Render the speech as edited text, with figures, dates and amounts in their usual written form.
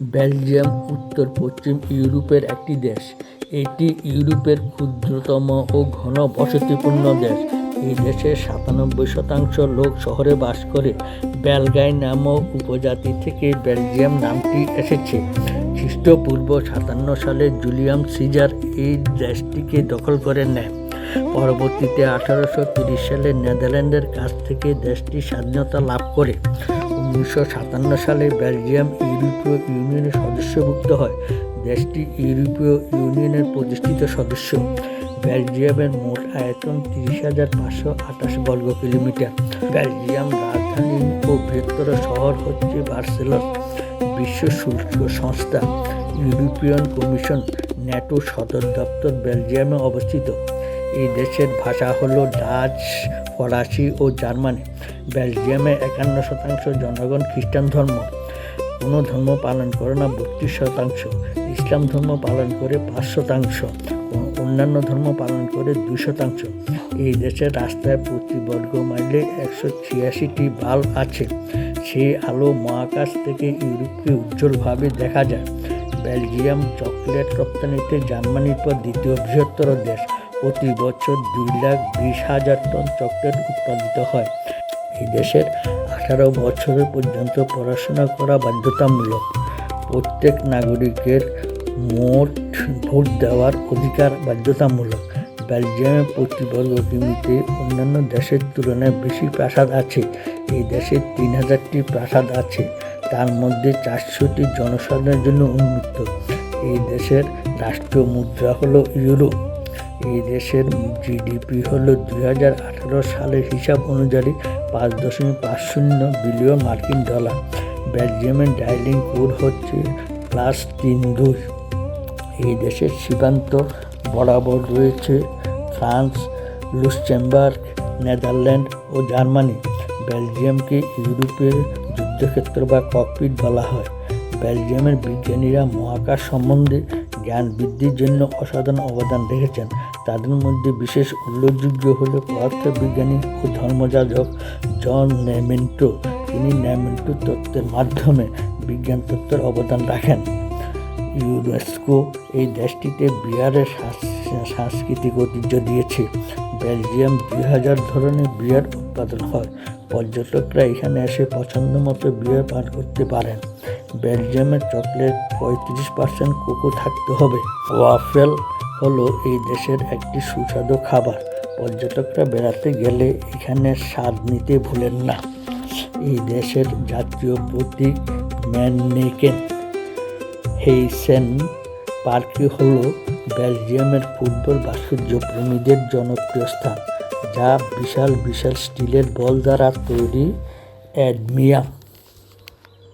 Belgium উত্তর পশ্চিম ইউরোপের একটি দেশ। এটি ইউরোপের ক্ষুদ্রতম ও ঘন বসতিপূর্ণ দেশ। এই দেশের ৯৭% লোক শহরে বাস করে। বেলগাই নামক উপজাতি থেকে বেলজিয়াম নামটি এসেছে। খ্রিস্টপূর্ব ৫৭ সালে জুলিয়াস সিজার এই দেশটিকে দখল করে নেয়। পরবর্তীতে ১৮৩০ সালে নেদারল্যান্ডের কাছ থেকে দেশটি স্বাধীনতা লাভ করে। ১৯৫৭ সালে বেলজিয়াম ইউরোপীয় ইউনিয়নের সদস্যভুক্ত হয়। দেশটি ইউরোপীয় ইউনিয়নের প্রতিষ্ঠিত সদস্য। বেলজিয়ামের মোট আয়তন ৩০,৫২৮ বর্গ কিলোমিটার। বেলজিয়াম রাজধানী ও বৃহত্তর শহর হচ্ছে বার্সেলোনা। বিশ্ব শুল্ক সংস্থা ইউরোপিয়ান কমিশন ন্যাটো সদর দপ্তর বেলজিয়ামে অবস্থিত। এই দেশের ভাষা হলো ডাচ, ফরাসি ও জার্মানি। বেলজিয়ামে ৫১% জনগণ খ্রিস্টান ধর্ম। কোনো ধর্ম পালন করে না ৩২%। ইসলাম ধর্ম পালন করে ৫%। অন্যান্য ধর্ম পালন করে ২%। এই দেশের রাস্তায় প্রতি বর্গ মাইলে ১৮৬টি বাল্ব আছে। সেই আলো মহাকাশ থেকে ইউরোপকে উজ্জ্বলভাবে দেখা যায়। বেলজিয়াম চকলেট রপ্তানিতে জার্মানির পর দ্বিতীয় বৃহত্তর দেশ। প্রতি বছর ২,২০,০০০ টন চকলেট উৎপাদিত হয়। এই দেশের ১৮ বছর পর্যন্ত পড়াশোনা করা বাধ্যতামূলক। প্রত্যেক নাগরিকের ভোট দেওয়ার অধিকার বাধ্যতামূলক। বেলজিয়ামে প্রতি বর্গ কিমিতে অন্যান্য দেশের তুলনায় বেশি প্রাসাদ আছে। এই দেশে ৩,০০০টি প্রাসাদ আছে, তার মধ্যে ৪০০টি জনসাধারণের জন্য উন্মুক্ত। এই দেশের রাষ্ট্রীয় মুদ্রা হলো ইউরো। এই দেশের জিডিপি হলো ২০১৮ সালের হিসাব অনুযায়ী ৫.৫০ বিলিয়ন মার্কিন ডলার। বেলজিয়ামের ডায়ালিং কোড হচ্ছে +৩২। এই দেশের সীমান্ত বরাবর রয়েছে ফ্রান্স, লুক্সেমবার্গ, নেদারল্যান্ড ও জার্মানি। বেলজিয়ামকে ইউরোপের যুদ্ধক্ষেত্র বা ককপিট বলা হয়। বেলজিয়ামের বিজ্ঞানীরা মহাকাশ সম্বন্ধে জ্ঞান বৃদ্ধির জন্য অসাধারণ অবদান রেখেছেন। তাদের মধ্যে বিশেষ উল্লেখযোগ্য হল পদার্থবিজ্ঞানী ও ধর্মযাজক জন নেমেন্টো। তিনি নেমেন্টো তত্ত্বের মাধ্যমে বিজ্ঞান তত্ত্বের অবদান রাখেন। ইউনেস্কো এই দেশটিতে বিয়ারের সাংস্কৃতিক ঐতিহ্য দিয়েছে। বেলজিয়াম ২০০০ ধরনের বিয়ার উৎপাদন হয়। পর্যটকরা এখানে এসে পছন্দ মতো বিয়ার পান করতে পারেন। বেলজিয়ামের চকলেট ৩৫% কোকো থাকতে হবে। ওয়াফেল হলো এই দেশের একটি সুস্বাদু খাবার। পর্যটকরা বেড়াতে গেলে এখানে স্বাদ নিতে ভুলেন না। এই দেশের জাতীয় প্রতীক ম্যাননেকেন। হেইসেন পার্কটি হলো বেলজিয়ামের ফুটবল ভাস্কর্য প্রেমীদের জনপ্রিয় স্থান, যা বিশাল বিশাল স্টিলের বল দ্বারা তৈরি অ্যাডমিয়াম।